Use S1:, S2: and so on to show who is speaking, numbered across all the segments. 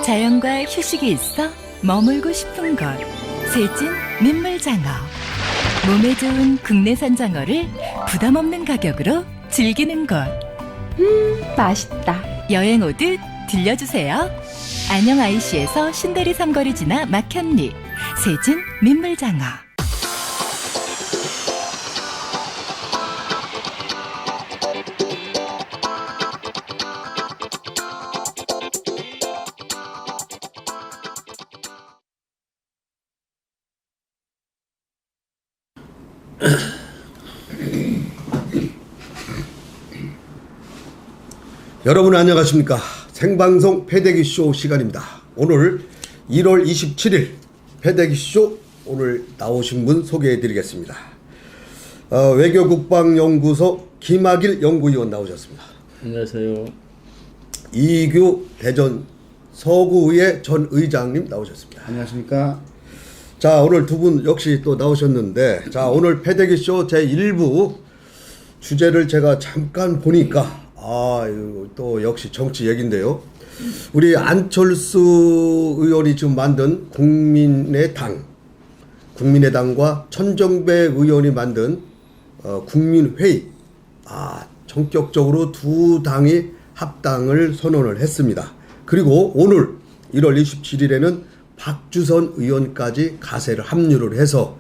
S1: 자연과 휴식이 있어 머물고 싶은 곳. 세진 민물장어. 몸에 좋은 국내산 장어를 부담 없는 가격으로 즐기는 곳.
S2: 맛있다.
S1: 여행 오듯 들려주세요. 안녕 IC에서 신대리 삼거리 지나 막현리. 세진 민물장어.
S3: 여러분 안녕하십니까. 생방송 패대기쇼 시간입니다. 오늘 1월 27일 패대기쇼 오늘 나오신 분 소개해 드리겠습니다. 외교국방연구소 김학일 연구위원 나오셨습니다.
S4: 안녕하세요.
S3: 이규 대전 서구의 전 의장님 나오셨습니다.
S5: 안녕하십니까.
S3: 자, 오늘 두 분 역시 또 나오셨는데, 자, 오늘 패대기쇼 제1부 주제를 제가 잠깐 보니까 이거 또 역시 정치 얘긴데요. 우리 안철수 의원이 지금 만든 국민의당과 천정배 의원이 만든 국민회의. 전격적으로 두 당이 합당을 선언을 했습니다. 그리고 오늘 1월 27일에는 박주선 의원까지 가세를 합류를 해서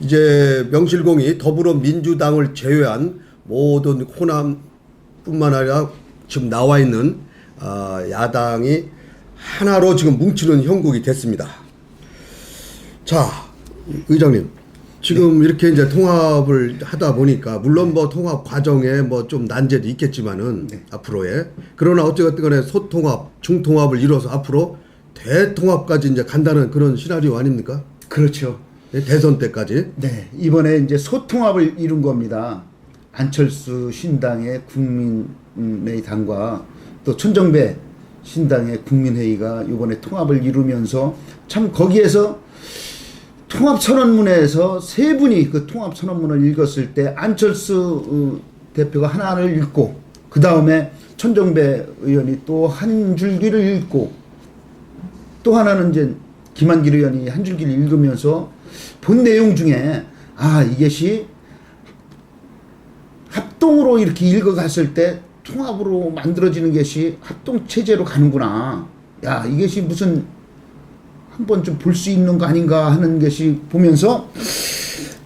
S3: 이제 명실공히 더불어민주당을 제외한 모든 호남뿐만 아니라 지금 나와 있는 야당이 하나로 지금 뭉치는 형국이 됐습니다. 자, 의장님, 지금 이렇게 이제 통합을 하다 보니까 물론 뭐 통합 과정에 뭐 좀 난제도 있겠지만은 앞으로에, 그러나 어쨌든 간에 소통합, 중통합을 이뤄서 앞으로 대통합까지 이제 간다는 그런 시나리오 아닙니까?
S5: 그렇죠.
S3: 대선 때까지.
S5: 네, 이번에 이제 소통합을 이룬 겁니다. 안철수 신당의 국민의당과 또 천정배 신당의 국민회의가 이번에 통합을 이루면서 참 거기에서 통합선언문에서 세 분이 그 통합선언문을 읽었을 때 안철수 대표가 하나를 읽고 그 다음에 천정배 의원이 또 한 줄기를 읽고 또 하나는 이제 김한길 의원이 한 줄기를 읽으면서 본 내용 중에 이것이 합동으로 이렇게 읽어갔을 때 통합으로 만들어지는 것이 합동체제로 가는구나. 야, 이것이 무슨 한번 좀 볼 수 있는 거 아닌가 하는 것이 보면서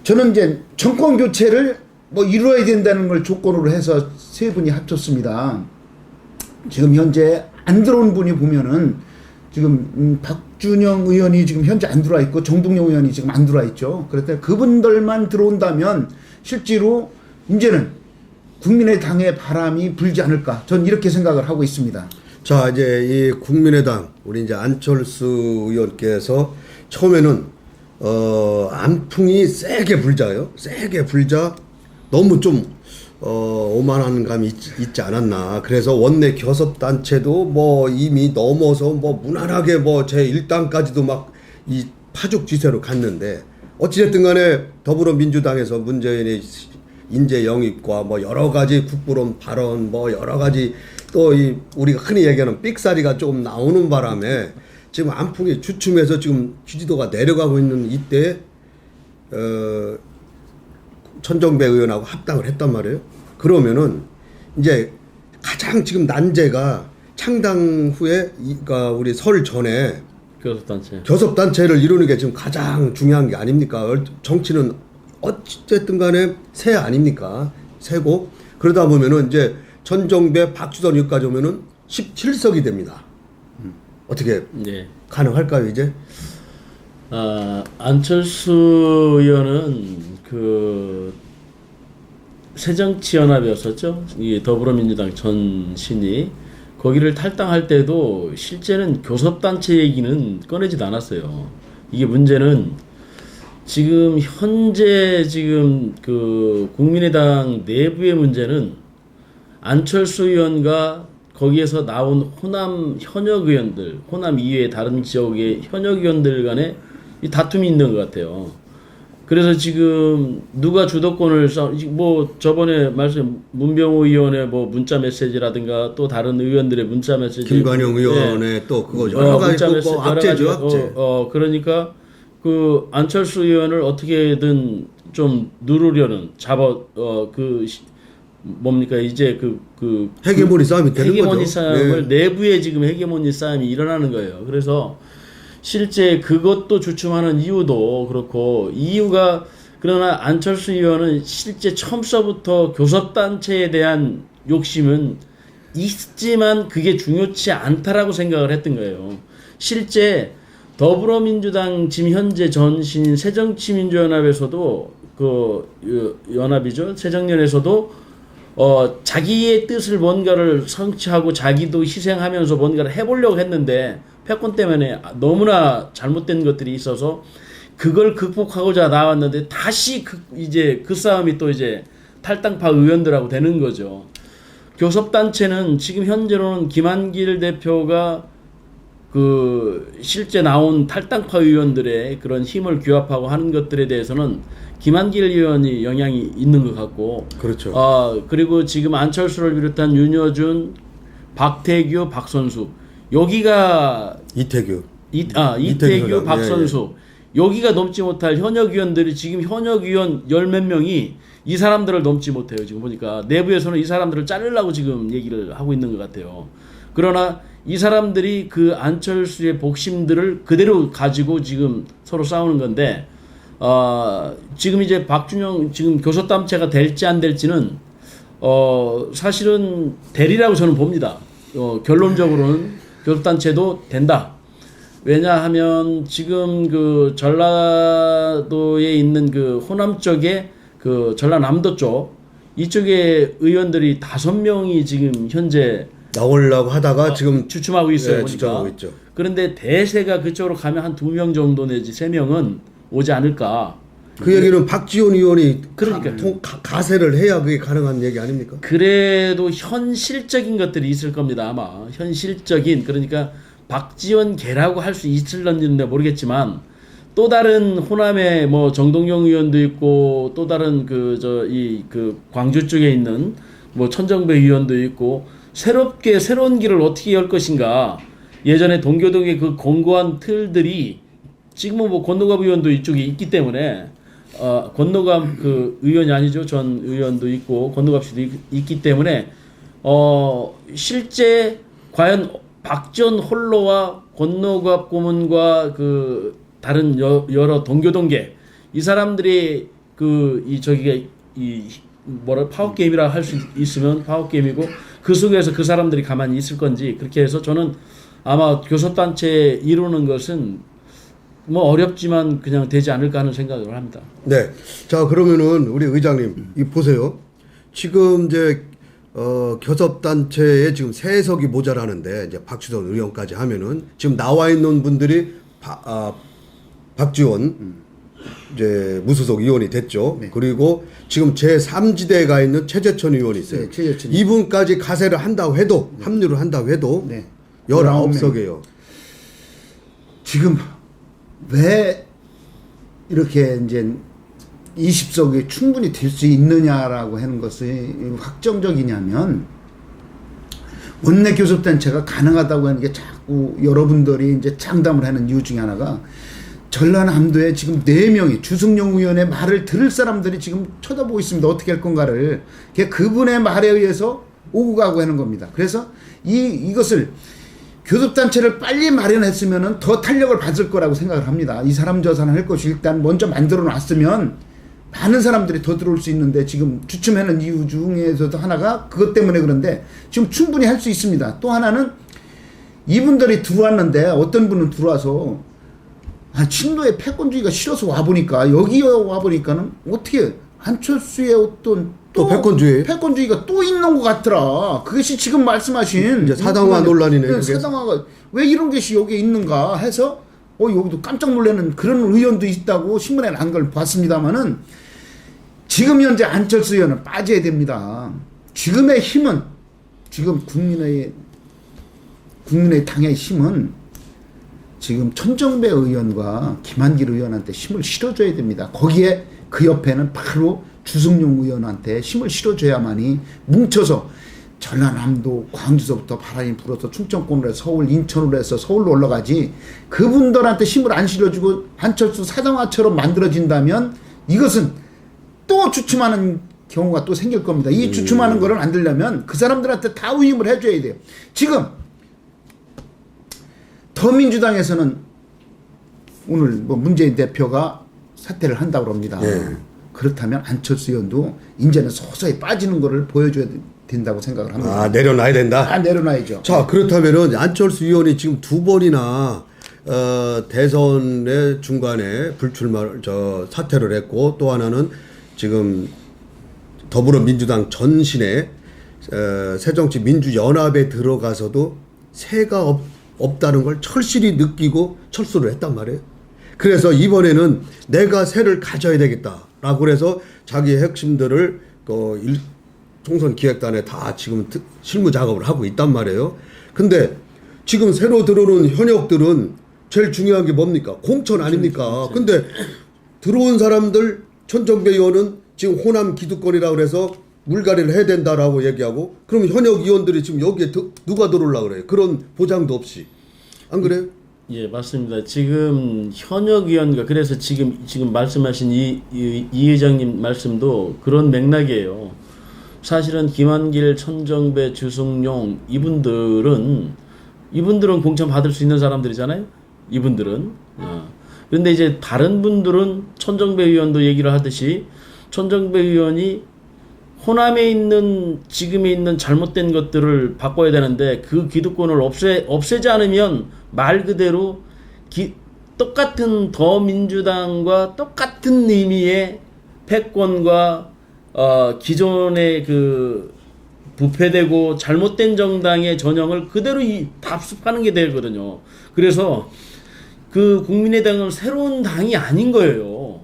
S5: 저는 이제 정권 교체를 뭐 이루어야 된다는 걸 조건으로 해서 세 분이 합쳤습니다. 지금 현재 안 들어온 분이 보면은 지금 박준영 의원이 지금 현재 안 들어와 있고 정동영 의원이 지금 안 들어와 있죠. 그래서 그분들만 들어온다면 실제로 이제는 국민의당의 바람이 불지 않을까, 전 이렇게 생각을 하고 있습니다.
S3: 자, 이제 이 국민의당 우리 이제 안철수 의원께서 처음에는 안풍이 세게 불자요. 세게 불자 너무 좀 오만한 감이 있지 않았나. 그래서 원내 교섭단체도 뭐 이미 넘어서 뭐 무난하게 뭐 제1당까지도 막 이 파죽지세로 갔는데, 어찌됐든 간에 더불어민주당에서 문재인의 인재 영입과 뭐 여러 가지 국부론 발언, 뭐 여러 가지 또 이 우리가 흔히 얘기하는 삑사리가 좀 나오는 바람에 지금 안풍이 주춤해서 지금 지지도가 내려가고 있는 이때 천정배 의원하고 합당을 했단 말이에요. 그러면은 이제 가장 지금 난제가 창당 후에 그러니까 우리 설 전에 교섭단체를 이루는 게 지금 가장 중요한 게 아닙니까? 정치는 어쨌든 간에 새 아닙니까? 새고, 그러다 보면은 이제 천정배, 박주선 여기까지 오면은 17석이 됩니다. 어떻게 가능할까요, 이제?
S4: 안철수 의원은 그 새정치연합이었었죠. 이 더불어민주당 전신이 거기를 탈당할 때도 실제는 교섭단체 얘기는 꺼내지도 않았어요. 이게 문제는 지금 현재 그 국민의당 내부의 문제는 안철수 의원과 거기에서 나온 호남 현역 의원들, 호남 이외의 다른 지역의 현역 의원들 간에 이 다툼이 있는 것 같아요. 그래서 지금 누가 주도권을 뭐 저번에 말씀 문병호 의원의 뭐 문자 메시지라든가 또 다른 의원들의 문자 메시지,
S3: 김관영 의원의 또 그거 여러 가지
S4: 문자 메시지
S3: 뭐 악재죠, 악재.
S4: 그러니까 그 안철수 의원을 어떻게든 좀 누르려는 뭡니까 이제
S3: 헤게모니 싸움이 되는
S4: 헤게모니
S3: 거죠.
S4: 싸움을 내부에 지금 헤게모니 싸움이 일어나는 거예요. 그래서 실제 그것도 주춤하는 이유도 그렇고 이유가 그러나 안철수 의원은 실제 처음서부터 교섭단체에 대한 욕심은 있지만 그게 중요치 않다라고 생각을 했던 거예요. 실제 더불어민주당 지금 현재 전신인 새정치민주연합에서도 연합이죠. 새정연에서도 자기의 뜻을 뭔가를 성취하고 자기도 희생하면서 뭔가를 해보려고 했는데 패권 때문에 너무나 잘못된 것들이 있어서 그걸 극복하고자 나왔는데 다시 이제 그 싸움이 또 이제 탈당파 의원들하고 되는 거죠. 교섭단체는 지금 현재로는 김한길 대표가 실제 나온 탈당파 의원들의 그런 힘을 규합하고 하는 것들에 대해서는 김한길 의원이 영향이 있는 것 같고.
S3: 그렇죠.
S4: 그리고 지금 안철수를 비롯한 윤여준, 박태규, 박선수. 여기가
S3: 이태규,
S4: 이태규, 박선수. 여기가 넘지 못할 현역 의원들이 지금 현역 의원 10몇 명이 이 사람들을 넘지 못해요. 지금 보니까 내부에서는 이 사람들을 자르려고 지금 얘기를 하고 있는 것 같아요. 그러나 이 사람들이 그 안철수의 복심들을 그대로 가지고 지금 서로 싸우는 건데, 지금 이제 박준영 지금 교섭단체가 될지 안 될지는 사실은 되리라고 저는 봅니다. 결론적으로는 교섭단체도 된다. 왜냐하면 지금 그 전라도에 있는 그 호남 쪽에 전라남도 쪽 이쪽에 의원들이 5명이 지금 현재
S3: 나오려고 하다가 지금
S4: 주춤하고 있어요. 보니까.
S3: 주춤하고 있죠.
S4: 그런데 대세가 그쪽으로 가면 한 2명 정도 내지 3명은 오지 않을까.
S3: 그 얘기는 박지원 의원이
S4: 그러니까요.
S3: 가세를 해야 그게 가능한 얘기 아닙니까?
S4: 그래도 현실적인 것들이 있을 겁니다. 아마 현실적인, 그러니까 박지원계라고 할 수 있을런지는 모르겠지만 또 다른 호남에 뭐 정동영 의원도 있고 또 다른 광주 쪽에 있는 뭐 천정배 의원도 있고 새로운 길을 어떻게 열 것인가. 예전에 동교동의 그 공고한 틀들이 지금은 뭐 권노갑 의원도 이쪽에 있기 때문에 권노갑 그 의원이 아니죠. 전 의원도 있고 권노갑 씨도 있기 때문에 실제 과연 박지원 홀로와 권노갑 고문과 그 다른 여러 동교동계 이 사람들이 파워 게임이라 할 수 있으면 파워 게임이고 그 속에서 그 사람들이 가만히 있을 건지 그렇게 해서 저는 아마 교섭단체 이루는 것은 뭐 어렵지만 그냥 되지 않을까 하는 생각을 합니다.
S3: 네. 자, 그러면은 우리 의장님, 이 보세요. 지금 이제 교섭단체에 지금 3석이 모자라는데 이제 박주선 의원까지 하면은 지금 나와 있는 분들이 박지원 이제 무소속 의원이 됐죠.
S5: 네.
S3: 그리고 지금 제3지대에 있는 최재천 의원이 있어요.
S5: 네, 최재천.
S3: 이분까지 가세를 한다고 해도 합류를 한다고 해도
S5: 네.
S3: 19석이에요.
S5: 지금 왜 이렇게 이제 20석이 충분히 될 수 있느냐라고 하는 것이 확정적이냐면 원내 교섭단체가 가능하다고 하는 게 자꾸 여러분들이 이제 장담을 하는 이유 중에 하나가 전라남도에 지금 4명이 주승용 의원의 말을 들을 사람들이 지금 쳐다보고 있습니다. 어떻게 할 건가를. 그분의 말에 의해서 오고 가고 하는 겁니다. 그래서 이것을 교섭단체를 빨리 마련했으면 더 탄력을 받을 거라고 생각을 합니다. 이 사람 저 사람 할 것이 일단 먼저 만들어 놨으면 많은 사람들이 더 들어올 수 있는데 지금 주춤하는 이유 중에서도 하나가 그것 때문에 그런데 지금 충분히 할 수 있습니다. 또 하나는 이분들이 들어왔는데 어떤 분은 들어와서 친노의 패권주의가 싫어서 와보니까 여기 와보니까는 어떻게 안철수의 어떤
S3: 또
S5: 패권주의가 또 있는 것 같더라. 그것이 지금 말씀하신
S3: 이제 사당화 논란이네.
S5: 사당화가 왜 이런 것이 여기에 있는가 해서 여기도 깜짝 놀라는 그런 의원도 있다고 신문에 난 걸 봤습니다만은 지금 현재 안철수 의원은 빠져야 됩니다. 지금의 힘은 지금 국민의 당의 힘은 지금 천정배 의원과 김한길 의원한테 힘을 실어줘야 됩니다. 거기에 그 옆에는 바로 주승용 의원한테 힘을 실어줘야만이 뭉쳐서 전라남도 광주서부터 바람이 불어서 충청권으로 해서 서울 인천으로 해서 서울로 올라가지 그분들한테 힘을 안 실어주고 안철수 사당화처럼 만들어진다면 이것은 또 주춤하는 경우가 또 생길 겁니다. 이 주춤하는 거를 만들려면 그 사람들한테 다 위임을 해줘야 돼요. 지금 더민주당에서는 오늘 뭐 문재인 대표가 사퇴를 한다고 합니다.
S3: 예.
S5: 그렇다면 안철수 의원도 이제는 서서히 빠지는 거를 보여줘야 된다고 생각을 합니다.
S3: 아, 내려놔야 된다.
S5: 내려놔야죠.
S3: 자, 그렇다면은 안철수 의원이 지금 두 번이나 대선의 중간에 사퇴를 했고, 또 하나는 지금 더불어민주당 전신에 새정치민주연합에 들어가서도 새가 없다는 걸 철실히 느끼고 철수를 했단 말이에요. 그래서 이번에는 내가 새를 가져야 되겠다라고 그래서 자기 핵심들을 총선 기획단에 다 지금 실무 작업을 하고 있단 말이에요. 근데 지금 새로 들어오는 현역들은 제일 중요한 게 뭡니까? 공천 아닙니까? 근데 들어온 사람들 천정배 의원은 지금 호남 기득권이라고 그래서 물갈이를 해야 된다라고 얘기하고, 그럼 현역 의원들이 지금 여기에 누가 들어오려고 그래요? 그런 보장도 없이. 안 그래요?
S4: 예, 맞습니다. 지금 현역 의원과 그래서 지금 말씀하신 이 의장님 말씀도 그런 맥락이에요. 사실은 김한길, 천정배, 주승용 이분들은 공천 받을 수 있는 사람들이잖아요. 이분들은. 그런데 이제 다른 분들은 천정배 의원도 얘기를 하듯이 천정배 의원이 호남에 있는 지금에 있는 잘못된 것들을 바꿔야 되는데 그 기득권을 없애지 않으면 말 그대로 똑같은 더민주당과 똑같은 의미의 패권과 기존의 그 부패되고 잘못된 정당의 전형을 그대로 답습하는 게 되거든요. 그래서 그 국민의당은 새로운 당이 아닌 거예요.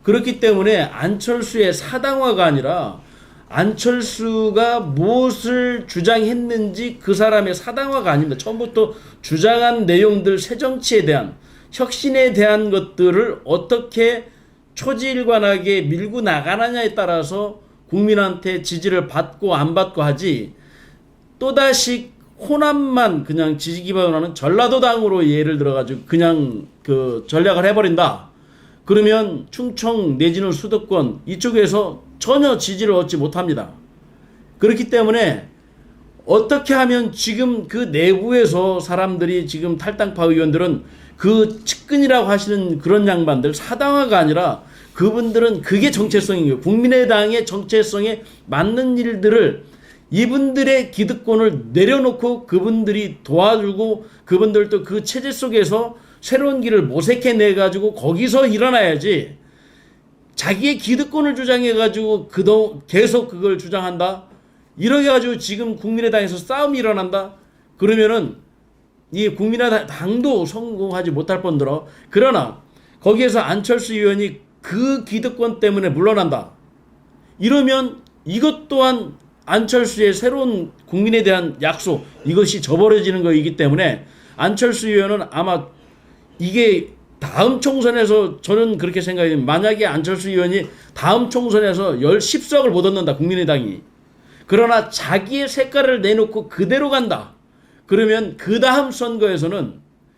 S4: 그렇기 때문에 안철수의 사당화가 아니라 안철수가 무엇을 주장했는지 그 사람의 사당화가 아닙니다. 처음부터 주장한 내용들, 새정치에 대한 혁신에 대한 것들을 어떻게 초지일관하게 밀고 나가느냐에 따라서 국민한테 지지를 받고 안 받고 하지, 또다시 호남만 그냥 지지 기반으로 하는 전라도당으로 예를 들어가지고 그냥 그 전략을 해버린다. 그러면 충청 내지는 수도권 이쪽에서 전혀 지지를 얻지 못합니다. 그렇기 때문에 어떻게 하면 지금 그 내부에서 사람들이 지금 탈당파 의원들은 그 측근이라고 하시는 그런 양반들 사당화가 아니라 그분들은 그게 정체성인 거예요. 국민의당의 정체성에 맞는 일들을 이분들의 기득권을 내려놓고 그분들이 도와주고 그분들도 그 체제 속에서 새로운 길을 모색해내가지고 거기서 일어나야지, 자기의 기득권을 주장해가지고 계속 그걸 주장한다? 이렇게 해가지고 지금 국민의당에서 싸움이 일어난다? 그러면은 이 국민의당도 성공하지 못할 뿐더러, 그러나 거기에서 안철수 의원이 그 기득권 때문에 물러난다. 이러면 이것 또한 안철수의 새로운 국민에 대한 약속, 이것이 저버려지는 것이기 때문에 안철수 의원은 아마 이게 다음 총선에서, 저는 그렇게 생각해요. 만약에 안철수 의원이 다음 총선에서 10석을 못 얻는다, 국민의당이. 그러나 자기의 색깔을 내놓고 그대로 간다. 그러면 그 다음 선거에서는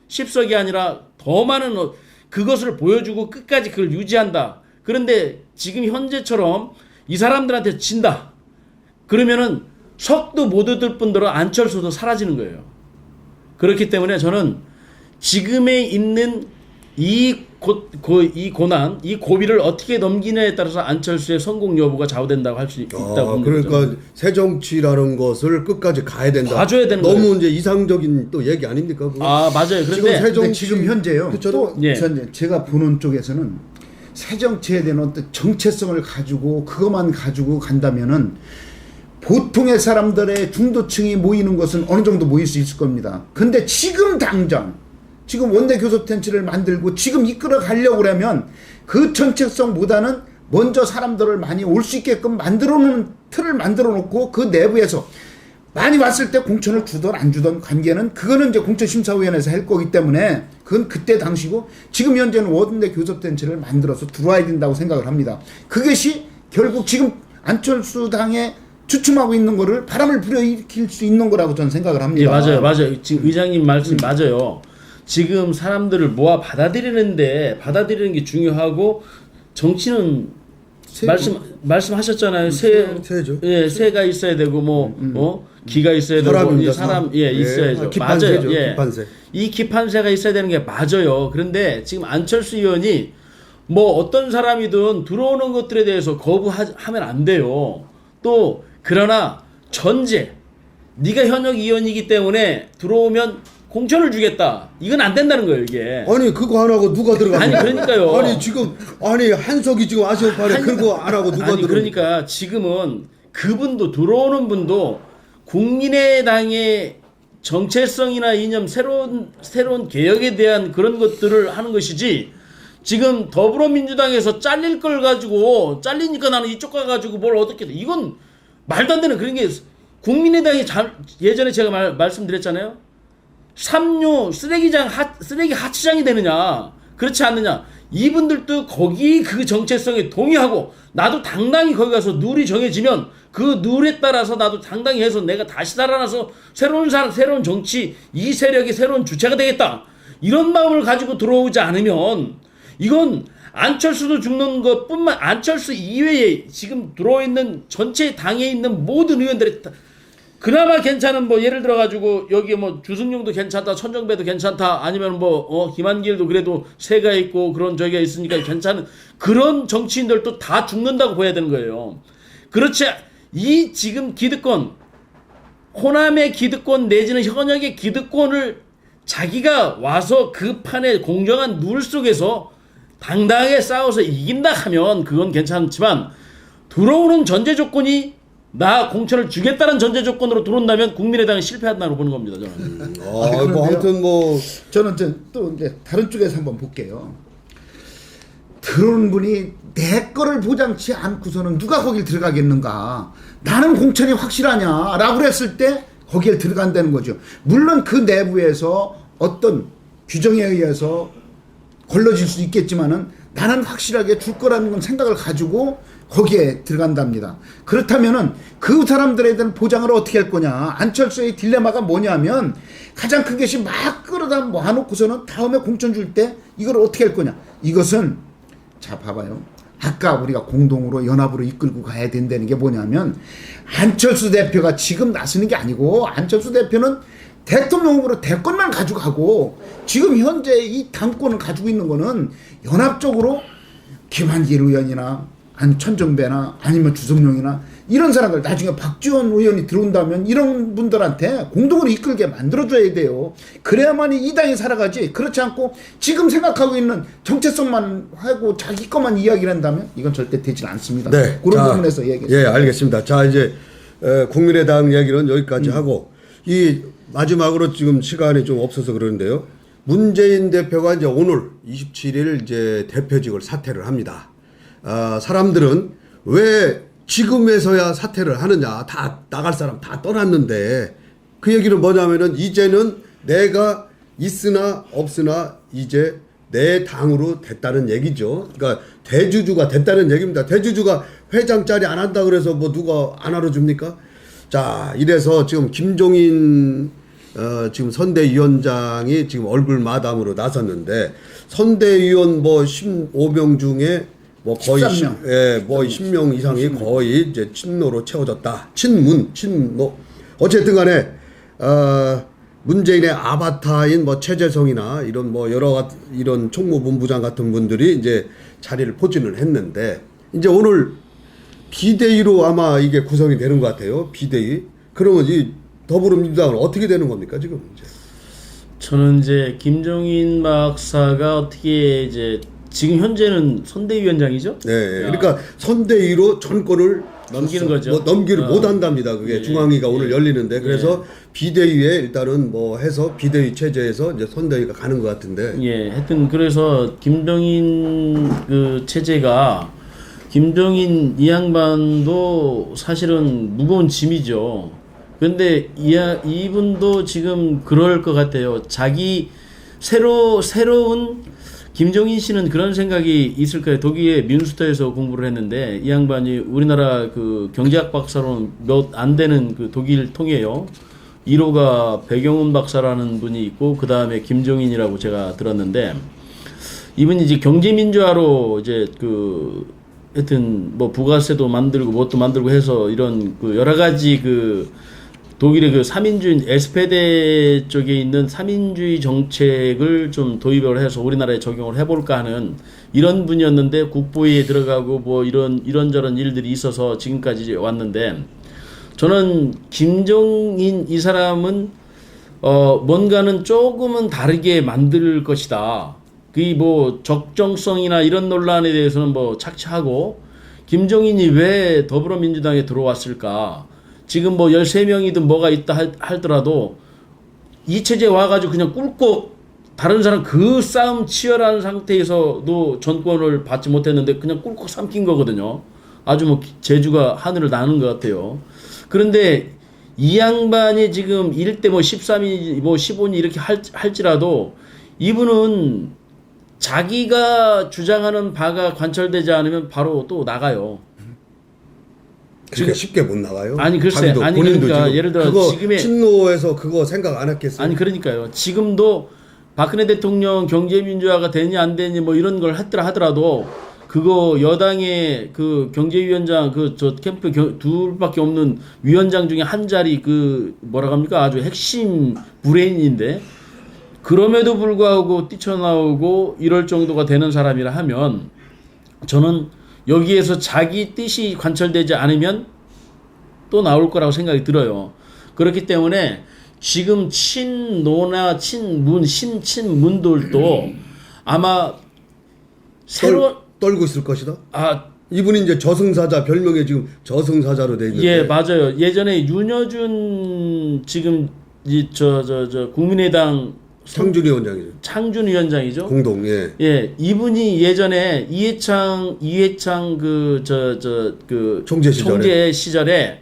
S4: 10석이 아니라 더 많은 그것을 보여주고 끝까지 그걸 유지한다. 그런데 지금 현재처럼 이 사람들한테 진다. 그러면은 석도 못 얻을 뿐더러 안철수도 사라지는 거예요. 그렇기 때문에 저는 지금에 있는 이 고난, 이 고비를 어떻게 넘기냐에 따라서 안철수의 성공 여부가 좌우된다고 할 수 있다고 봅니다.
S3: 그러니까 새정치라는 것을 끝까지 가야 된다.
S4: 가져야 되는
S3: 너무
S4: 거예요.
S3: 이제 이상적인 또 얘기 아닙니까? 그거?
S4: 맞아요.
S5: 근데 지금 현재요.
S3: 그쵸?
S5: 또
S4: 예.
S5: 제가 보는 쪽에서는 새정치에 대한 어떤 정체성을 가지고 그것만 가지고 간다면은 보통의 사람들의 중도층이 모이는 것은 어느 정도 모일 수 있을 겁니다. 근데 지금 당장 지금 원내 교섭단체를 만들고 지금 이끌어 가려고 그러면 그 정체성보다는 먼저 사람들을 많이 올 수 있게끔 만들어 놓은 틀을 만들어 놓고 그 내부에서 많이 왔을 때 공천을 주던 안 주던 관계는 그거는 이제 공천심사위원회에서 할 거기 때문에 그건 그때 당시고 지금 현재는 원내 교섭단체를 만들어서 들어와야 된다고 생각을 합니다. 그것이 결국 지금 안철수 당에 주춤하고 있는 거를 바람을 불어일으킬 수 있는 거라고 저는 생각을 합니다.
S4: 예, 맞아요. 지금 의장님 말씀 맞아요. 지금 사람들을 모아 받아들이는 게 중요하고 정치는 말씀하셨잖아요.
S3: 세죠.
S4: 예, 세가 있어야 되고 기가 있어야 되고 사람 있어야죠. 맞아요.
S3: 기판세.
S4: 이 기판세가 있어야 되는 게 맞아요. 그런데 지금 안철수 의원이 뭐 어떤 사람이든 들어오는 것들에 대해서 거부하면 안 돼요. 또 그러나 네가 현역 의원이기 때문에 들어오면 공천을 주겠다. 이건 안 된다는 거예요, 이게.
S3: 아니 그거 안 하고 누가 들어가?
S4: 아니 그러니까요.
S3: 아니 지금 한석이 지금 아시오 판에 그거 안 하고 누가 들어가?
S4: 그러니까 지금은 그분도 들어오는 분도 국민의당의 정체성이나 이념 새로운 개혁에 대한 그런 것들을 하는 것이지. 지금 더불어민주당에서 잘릴 걸 가지고 잘리니까 나는 이쪽 가가지고 뭘 어떻게 이건 말도 안 되는 그런 게 국민의당이 예전에 제가 말씀드렸잖아요. 삼류 쓰레기 하치장이 되느냐 그렇지 않느냐 이분들도 거기 그 정체성에 동의하고 나도 당당히 거기 가서 룰이 정해지면 그 룰에 따라서 나도 당당히 해서 내가 다시 살아나서 새로운 정치 이 세력의 새로운 주체가 되겠다 이런 마음을 가지고 들어오지 않으면 이건 안철수도 죽는 것뿐만 안철수 이외에 지금 들어있는 전체 당에 있는 모든 의원들이 그나마 괜찮은 예를 들어 가지고 여기 주승용도 괜찮다, 천정배도 괜찮다, 아니면 김한길도 그래도 세가 있고 그런 저기가 있으니까 괜찮은 그런 정치인들도 다 죽는다고 봐야 되는 거예요. 그렇지 이 지금 기득권 호남의 기득권 내지는 현역의 기득권을 자기가 와서 그 판에 공정한 룰 속에서 당당하게 싸워서 이긴다 하면 그건 괜찮지만 들어오는 전제 조건이 나 공천을 주겠다는 전제 조건으로 들어온다면 국민의당은 실패한다고 보는 겁니다. 저는.
S3: 아무튼
S5: 저는 또 이제 다른 쪽에서 한번 볼게요. 들어오는 분이 내 거를 보장치 않고서는 누가 거길 들어가겠는가? 나는 공천이 확실하냐라고 그랬을 때 거기에 들어간다는 거죠. 물론 그 내부에서 어떤 규정에 의해서 걸러질 수 있겠지만은 나는 확실하게 줄 거라는 건 생각을 가지고 거기에 들어간답니다. 그렇다면은 그 사람들에 대한 보장을 어떻게 할 거냐. 안철수의 딜레마가 뭐냐면 가장 큰 것이 막 끌어다 모아놓고서는 다음에 공천 줄 때 이걸 어떻게 할 거냐. 이것은 자 봐봐요. 아까 우리가 공동으로 연합으로 이끌고 가야 된다는 게 뭐냐면 안철수 대표가 지금 나서는 게 아니고 안철수 대표는 대통령 후보로 대권만 가지고 가고 지금 현재 이 당권을 가지고 있는 거는 연합적으로 김한길 의원이나 천정배나 아니면 주성룡이나 이런 사람들 나중에 박지원 의원이 들어온다면 이런 분들한테 공동으로 이끌게 만들어줘야 돼요. 그래야만이 이 당이 살아가지. 그렇지 않고 지금 생각하고 있는 정체성만 하고 자기 것만 이야기를 한다면 이건 절대 되지 않습니다.
S3: 네.
S5: 그런 부분에서 얘기했습니다.
S3: 예, 알겠습니다. 자 이제 국민의당 얘기는 여기까지 하고 이 마지막으로 지금 시간이 좀 없어서 그러는데요. 문재인 대표가 이제 오늘 27일 이제 대표직을 사퇴를 합니다. 사람들은 왜 지금에서야 사퇴를 하느냐. 다 나갈 사람 다 떠났는데 그 얘기는 뭐냐면은 이제는 내가 있으나 없으나 이제 내 당으로 됐다는 얘기죠. 그러니까 대주주가 됐다는 얘기입니다. 대주주가 회장 자리 안 한다 그래서 누가 안 알아줍니까? 자, 이래서 지금 김종인 지금 선대위원장이 지금 얼굴 마담으로 나섰는데 선대위원 15명 중에 거의
S5: 13명.
S3: 10명 이상이 거의 이제 친노로 채워졌다. 친노. 어쨌든 간에 문재인의 아바타인 최재성이나 이런 여러 이런 총무본부장 같은 분들이 이제 자리를 포진을 했는데 이제 오늘 비대위로 아마 이게 구성이 되는 것 같아요. 비대위. 그러면 이 더불어민주당은 어떻게 되는 겁니까 지금 이제?
S4: 저는 이제 김종인 박사가 어떻게 이제 지금 현재는 선대위원장이죠?
S3: 네. 그러니까 선대위로 전권을
S4: 넘기는 거죠.
S3: 넘기를 못 한답니다. 그게 중앙위가 오늘 열리는데 그래서 비대위에 일단은 해서 비대위 체제에서 이제 선대위가 가는 것 같은데.
S4: 예. 하여튼 그래서 김종인 그 체제가 김종인 이 양반도 사실은 무거운 짐이죠. 근데 이분도 지금 그럴 것 같아요. 자기 새로운 김종인 씨는 그런 생각이 있을 거예요. 독일의 뮌스터에서 공부를 했는데 이 양반이 우리나라 그 경제학 박사로는 몇 안 되는 그 독일 통이에요. 1호가 배경훈 박사라는 분이 있고 그 다음에 김종인이라고 제가 들었는데 이분이 이제 경제민주화로 이제 그 하여튼 뭐 부가세도 만들고 뭣도 만들고 해서 이런 그 여러 가지 그 독일의 그 삼인주의 에스페데 쪽에 있는 삼인주의 정책을 좀 도입을 해서 우리나라에 적용을 해볼까 하는 이런 분이었는데 국보위에 들어가고 뭐 이런저런 일들이 있어서 지금까지 왔는데 저는 김종인 이 사람은 뭔가는 조금은 다르게 만들 것이다. 그 뭐 적정성이나 이런 논란에 대해서는 뭐 착취하고 김종인이 왜 더불어민주당에 들어왔을까? 지금 뭐 13명이든 뭐가 있다 할더라도 이 체제에 와가지고 그냥 꿀꺽 다른 사람 그 싸움 치열한 상태에서도 전권을 받지 못했는데 그냥 꿀꺽 삼킨 거거든요. 아주 뭐 재주가 하늘을 나는 것 같아요. 그런데 이 양반이 지금 1대 뭐 13이 뭐 15니 이렇게 할지라도 이분은 자기가 주장하는 바가 관철되지 않으면 바로 또 나가요.
S3: 그렇게 쉽게 못 나가요?
S4: 아니 글쎄,
S3: 자기도,
S4: 아니
S3: 본인도
S4: 그러니까
S3: 지금
S4: 예를 들어
S3: 그거
S4: 지금의
S3: 친노에서 그거 생각 안 했겠어요?
S4: 아니 그러니까요. 지금도 박근혜 대통령 경제민주화가 되니 안 되니 뭐 이런 걸 하더라도 그거 여당의 그 경제위원장 그 저 캠프 둘밖에 없는 위원장 중에 한 자리 그 뭐라 합니까 아주 핵심 브레인인데 그럼에도 불구하고 뛰쳐나오고 이럴 정도가 되는 사람이라 하면 저는 여기에서 자기 뜻이 관철되지 않으면 또 나올 거라고 생각이 들어요. 그렇기 때문에 지금 친노나 친문들도 아마 새로
S3: 떨고 있을 것이다. 이분이 이제 저승사자 별명에 지금 저승사자로 돼 있는데.
S4: 예, 맞아요. 예전에 윤여준 지금 저 국민의당
S3: 창준 위원장이죠. 공동, 예.
S4: 예, 이분이 예전에 이해창 그 총재 시절에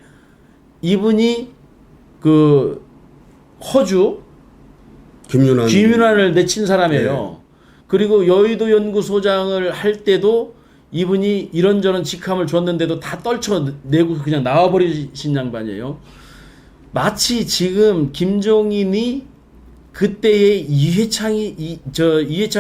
S4: 이분이 그 허주 김윤환을 내친 사람이에요. 예. 그리고 여의도 연구소장을 할 때도 이분이 이런저런 직함을 줬는데도 다 떨쳐내고 그냥 나와버리신 양반이에요. 마치 지금 김종인이 그때의 이해창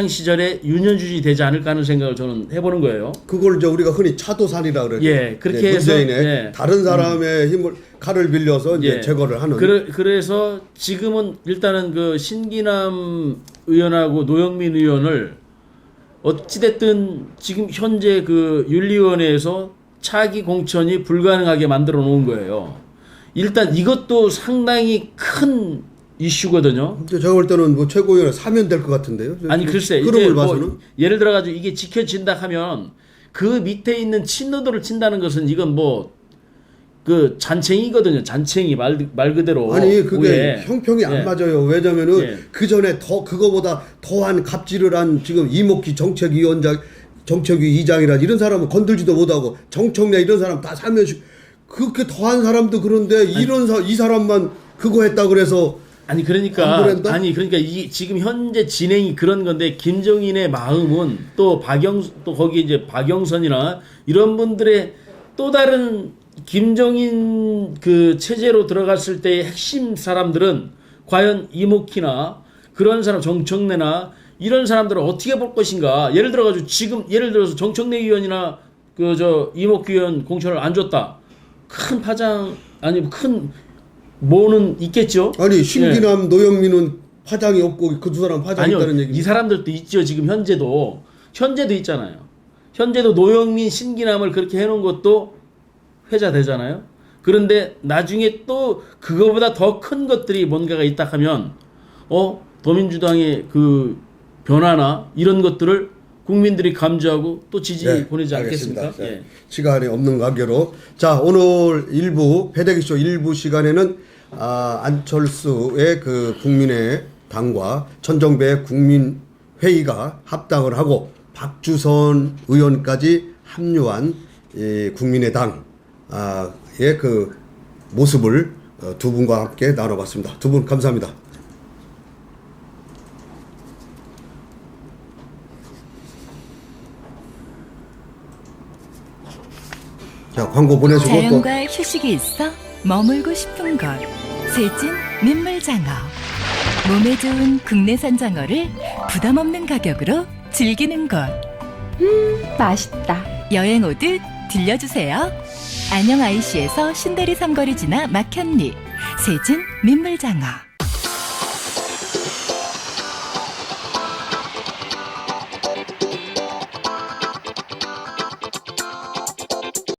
S4: 시절에 윤여준이 되지 않을까 하는 생각을 저는 해보는 거예요.
S3: 그걸 이제 우리가 흔히 차도살이라 그러죠.
S4: 예, 그렇게 해서
S3: 문재인의 다른 사람의 힘을 칼을 빌려서 이제 제거를 하는.
S4: 그래서 지금은 일단은 그 신기남 의원하고 노영민 의원을 어찌됐든 지금 현재 그 윤리위원회에서 차기 공천이 불가능하게 만들어 놓은 거예요. 일단 이것도 상당히 큰 이슈거든요.
S3: 근데 제가 볼 때는 뭐 최고위원회 사면 될 것 같은데요.
S4: 아니 글쎄 이제 뭐 예를 들어가지고 이게 지켜진다 하면 그 밑에 있는 친노들을 친다는 것은 이건 뭐 그 잔챙이거든요. 잔챙이 말 그대로.
S3: 아니 그게 형평이 안 맞아요. 왜냐면은 그 전에 그거보다 더한 갑질을 한 지금 이목기 정책위 의장이라 이런 사람은 건들지도 못하고 정청래 이런 사람 다 사면식 그렇게 더한 사람도 그런데 이 사람만 그거 했다 그래서. 그러니까
S4: 이 지금 현재 진행이 그런 건데 김종인의 마음은 또 거기 이제 박영선이나 이런 분들의 또 다른 김종인 그 체제로 들어갔을 때의 핵심 사람들은 과연 이목희나 그런 사람 정청래나 이런 사람들을 어떻게 볼 것인가. 예를 들어서 정청래 의원이나 그 이목희 의원 공천을 안 줬다. 큰 파장 큰 뭐는 있겠죠.
S3: 아니 신기남 노영민은 파장이 없고 그 두 사람 파장이 있다는 얘기.
S4: 이 사람들도 있죠. 지금 현재도 있잖아요. 현재도 노영민 신기남을 그렇게 해놓은 것도 회자되잖아요. 그런데 나중에 또 그거보다 더 큰 것들이 뭔가가 있다 하면 더민주당의 그 변화나 이런 것들을 국민들이 감지하고 또 지지 보내지 않겠습니까?
S3: 예. 시간이 없는 관계로 자 오늘 패대기쇼 일부 시간에는 안철수의 그 국민의당과 천정배 국민회의가 합당을 하고 박주선 의원까지 합류한 국민의당의 그 모습을 두 분과 함께 나눠봤습니다. 두 분 감사합니다. 자, 광고 보내주고 또
S1: 자연과 휴식이 있어 머물고 싶은 곳. 세진 민물장어. 몸에 좋은 국내산 장어를 부담 없는 가격으로 즐기는 곳.
S2: 맛있다.
S1: 여행 오듯 들려주세요. 안녕 IC에서 신대리 삼거리 지나 막현리. 세진 민물장어.